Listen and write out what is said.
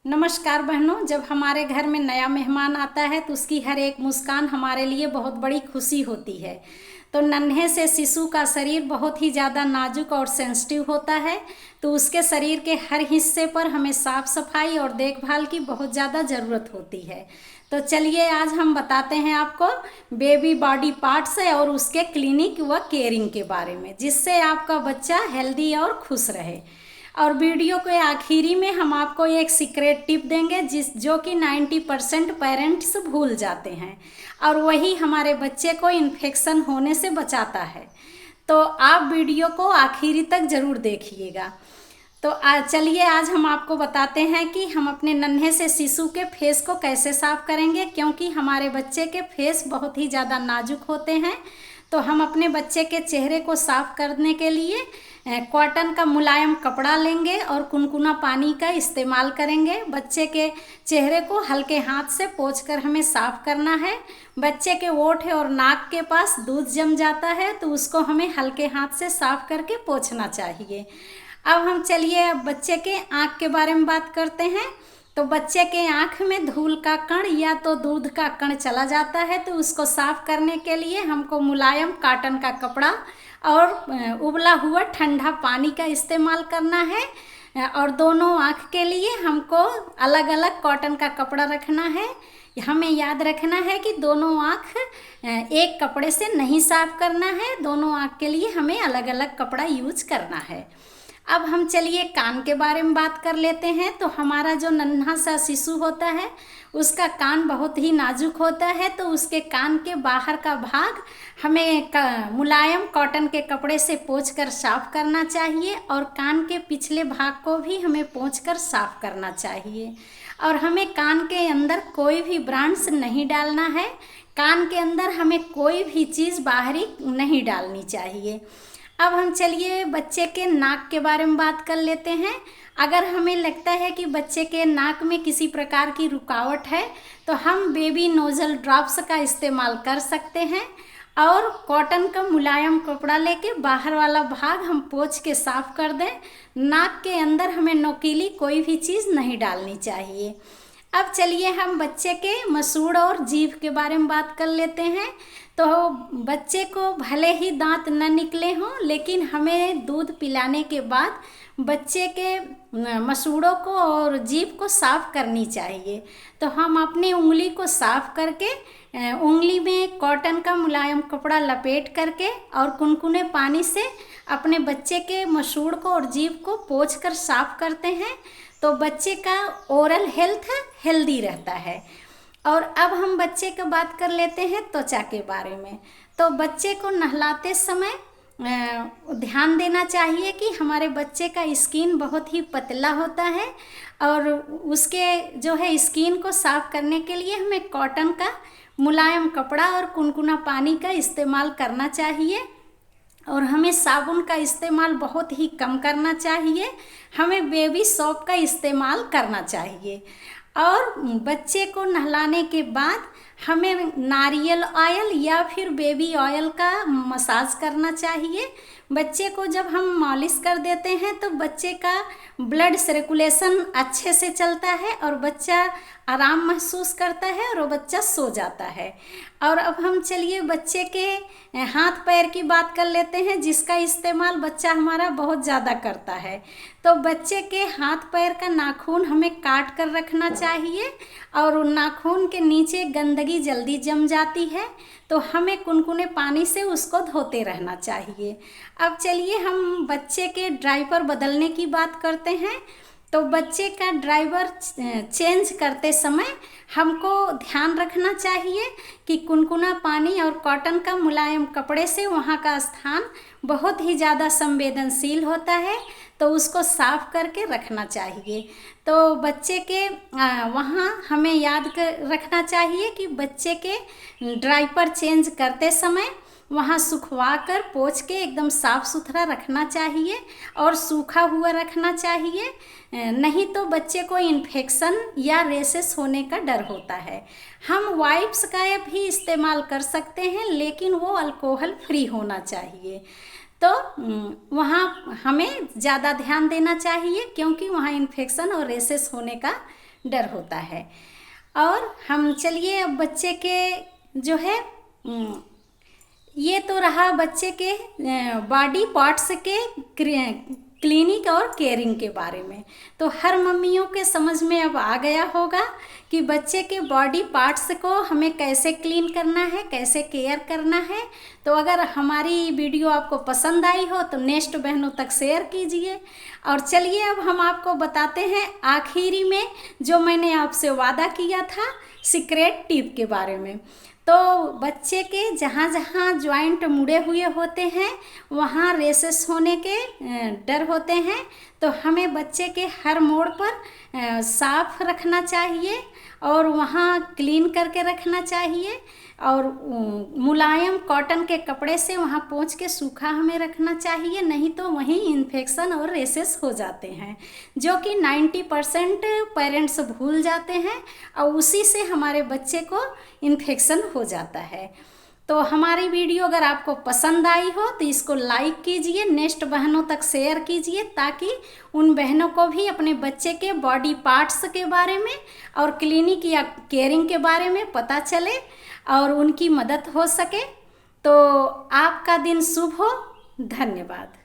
नमस्कार बहनों। जब हमारे घर में नया मेहमान आता है तो उसकी हर एक मुस्कान हमारे लिए बहुत बड़ी खुशी होती है। तो नन्हे से शिशु का शरीर बहुत ही ज़्यादा नाजुक और सेंसिटिव होता है, तो उसके शरीर के हर हिस्से पर हमें साफ सफाई और देखभाल की बहुत ज़्यादा ज़रूरत होती है। तो चलिए आज हम बताते हैं आपको बेबी बॉडी पार्ट्स और उसके क्लिनिक व केयरिंग के बारे में, जिससे आपका बच्चा हेल्दी और खुश रहे। और वीडियो के आखिरी में हम आपको एक सीक्रेट टिप देंगे जो कि 90% पेरेंट्स भूल जाते हैं, और वही हमारे बच्चे को इन्फेक्शन होने से बचाता है। तो आप वीडियो को आखिरी तक ज़रूर देखिएगा। तो चलिए आज हम आपको बताते हैं कि हम अपने नन्हे से शिशु के फेस को कैसे साफ करेंगे, क्योंकि हमारे बच्चे के फेस बहुत ही ज़्यादा नाजुक होते हैं। तो हम अपने बच्चे के चेहरे को साफ करने के लिए कॉटन का मुलायम कपड़ा लेंगे और कुनकुना पानी का इस्तेमाल करेंगे। बच्चे के चेहरे को हल्के हाथ से पोंछकर हमें साफ करना है। बच्चे के ओठ और नाक के पास दूध जम जाता है तो उसको हमें हल्के हाथ से साफ करके पोंछना चाहिए। अब हम चलिए अब बच्चे के आँख के बारे में बात करते हैं। तो बच्चे के आँख में धूल का कण या तो दूध का कण चला जाता है, तो उसको साफ करने के लिए हमको मुलायम कॉटन का कपड़ा और उबला हुआ ठंडा पानी का इस्तेमाल करना है। और दोनों आँख के लिए हमको अलग अलग कॉटन का कपड़ा रखना है। हमें याद रखना है कि दोनों आँख एक कपड़े से नहीं साफ करना है, दोनों आँख के लिए हमें अलग अलग कपड़ा यूज करना है। अब हम चलिए कान के बारे में बात कर लेते हैं। तो हमारा जो नन्हा सा शिशु होता है उसका कान बहुत ही नाजुक होता है, तो उसके कान के बाहर का भाग हमें मुलायम कॉटन के कपड़े से पोंछकर साफ करना चाहिए, और कान के पिछले भाग को भी हमें पोंछकर साफ करना चाहिए। और हमें कान के अंदर कोई भी ब्रांड्स नहीं डालना है। कान के अंदर हमें कोई भी चीज़ बाहरी नहीं डालनी चाहिए। अब हम चलिए बच्चे के नाक के बारे में बात कर लेते हैं। अगर हमें लगता है कि बच्चे के नाक में किसी प्रकार की रुकावट है तो हम बेबी नोजल ड्रॉप्स का इस्तेमाल कर सकते हैं, और कॉटन का मुलायम कपड़ा लेके बाहर वाला भाग हम पोंछ के साफ कर दें। नाक के अंदर हमें नोकीली कोई भी चीज़ नहीं डालनी चाहिए। अब चलिए हम बच्चे के मसूड़ और जीभ के बारे में बात कर लेते हैं। तो बच्चे को भले ही दांत न निकले हों, लेकिन हमें दूध पिलाने के बाद बच्चे के मसूड़ों को और जीभ को साफ करनी चाहिए। तो हम अपनी उंगली को साफ करके उंगली में कॉटन का मुलायम कपड़ा लपेट करके और कुनकुने पानी से अपने बच्चे के मसूड़ को और जीभ को पोंछकर साफ करते हैं, तो बच्चे का ओरल हेल्थ हेल्दी रहता है। और अब हम बच्चे की बात कर लेते हैं त्वचा के बारे में। तो बच्चे को नहलाते समय ध्यान देना चाहिए कि हमारे बच्चे का स्किन बहुत ही पतला होता है, और उसके जो है स्किन को साफ करने के लिए हमें कॉटन का मुलायम कपड़ा और कुनकुना पानी का इस्तेमाल करना चाहिए, और हमें साबुन का इस्तेमाल बहुत ही कम करना चाहिए। हमें बेबी सोप का इस्तेमाल करना चाहिए। और बच्चे को नहलाने के बाद हमें नारियल ऑयल या फिर बेबी ऑयल का मसाज करना चाहिए। बच्चे को जब हम मालिश कर देते हैं तो बच्चे का ब्लड सर्कुलेशन अच्छे से चलता है और बच्चा आराम महसूस करता है और वो बच्चा सो जाता है। और अब हम चलिए बच्चे के हाथ पैर की बात कर लेते हैं, जिसका इस्तेमाल बच्चा हमारा बहुत ज़्यादा करता है। तो बच्चे के हाथ पैर का नाखून हमें काट कर रखना चाहिए, और नाखून के नीचे गंदगी जल्दी जम जाती है, तो हमें कुनकुने पानी से उसको धोते रहना चाहिए। अब चलिए हम बच्चे के डायपर बदलने की बात करते हैं। तो बच्चे का डायपर चेंज करते समय हमको ध्यान रखना चाहिए कि कुनकुना पानी और कॉटन का मुलायम कपड़े से वहाँ का स्थान बहुत ही ज़्यादा संवेदनशील होता है, तो उसको साफ करके रखना चाहिए। तो बच्चे के वहाँ हमें याद रखना चाहिए कि बच्चे के डायपर चेंज करते समय वहाँ सुखवा कर पोंछ के एकदम साफ़ सुथरा रखना चाहिए और सूखा हुआ रखना चाहिए, नहीं तो बच्चे को इन्फेक्शन या रेशेस होने का डर होता है। हम वाइप्स का भी इस्तेमाल कर सकते हैं, लेकिन वो अल्कोहल फ्री होना चाहिए। तो वहाँ हमें ज़्यादा ध्यान देना चाहिए, क्योंकि वहाँ इन्फेक्शन और रेशेस होने का डर होता है। और हम चलिए अब बच्चे के जो है ये तो रहा बच्चे के बॉडी पार्ट्स के क्लीनिक और केयरिंग के बारे में। तो हर मम्मियों के समझ में अब आ गया होगा कि बच्चे के बॉडी पार्ट्स को हमें कैसे क्लीन करना है, कैसे केयर करना है। तो अगर हमारी वीडियो आपको पसंद आई हो तो नेक्स्ट बहनों तक शेयर कीजिए। और चलिए अब हम आपको बताते हैं आखिरी में जो मैंने आपसे वादा किया था सीक्रेट टिप के बारे में। तो बच्चे के जहाँ जहाँ जॉइंट मुड़े हुए होते हैं वहाँ रेसेस होने के डर होते हैं। तो हमें बच्चे के हर मोड़ पर साफ रखना चाहिए और वहाँ क्लीन करके रखना चाहिए और मुलायम कॉटन के कपड़े से वहाँ पोंछ के सूखा हमें रखना चाहिए, नहीं तो वहीं इन्फेक्शन और रेसेस हो जाते हैं जो कि 90% पेरेंट्स भूल जाते हैं और उसी से हमारे बच्चे को इन्फेक्शन हो जाता है। तो हमारी वीडियो अगर आपको पसंद आई हो तो इसको लाइक कीजिए, नेक्स्ट बहनों तक शेयर कीजिए ताकि उन बहनों को भी अपने बच्चे के बॉडी पार्ट्स के बारे में और क्लिनिक या केयरिंग के बारे में पता चले और उनकी मदद हो सके। तो आपका दिन शुभ हो। धन्यवाद।